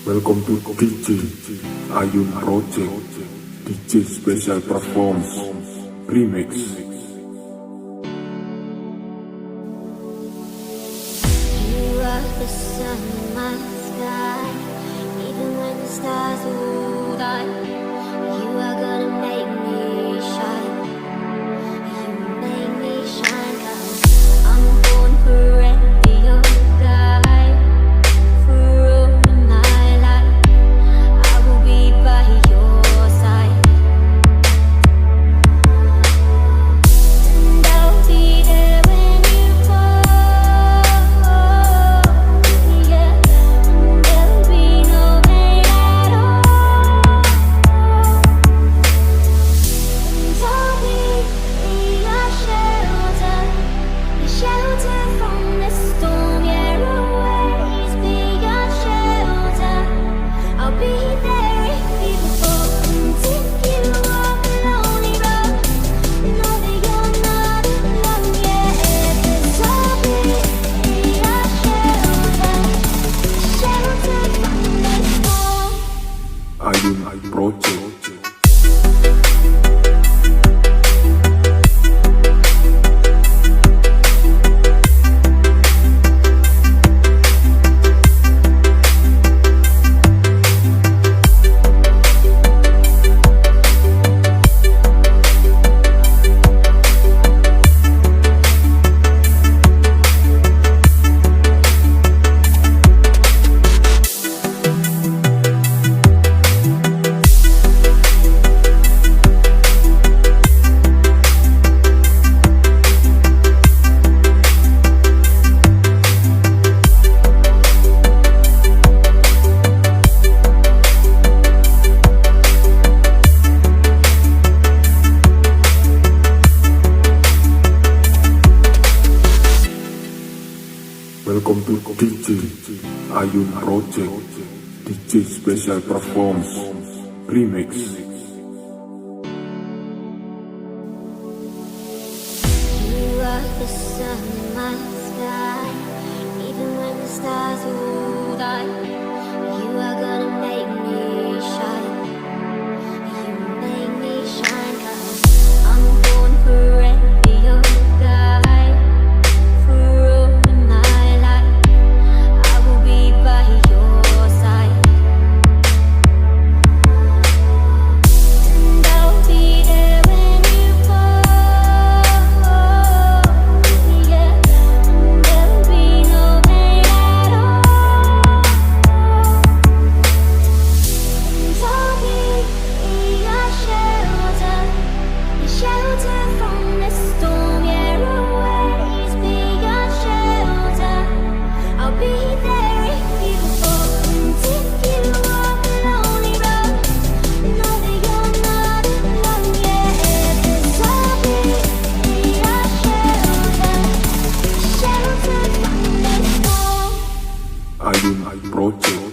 Welcome to DJ Ayun Project. DJ Special Performs Remix. You are the sun in my sky, even when the stars will die. You are gonna make me shine. You make me shine, 'cause I'm born forever your guide. For all of my life, I will be by your side, and I'll be there when you fall. Yeah, and there'll be no pain at all. And I'll be your shelter, from the storm. Yeah, always be your shelter. I'll be there if you fall, and if you walk a lonely road, know that you're not alone. Yeah, 'cause I'll be your shelter from the storm. Ayun Project. Welcome to DJ Ayun Project. DJ Special Performs Remix. You are the sun in my sky, even when the stars will die. You are gonna make me shine. You make me shine, 'cause I'm born forever your guide. For all of my life, I will be by your side, and I'll be there when you fall. Yeah, and there'll be no pain at all. And I'll be your shelter from the storm. Yeah, always be your shelter. I'll be there if you fall, and if you walk a lonely road, know that you're not alone. Yeah, 'cause I'll be your shelter from the storm. Ayun Project.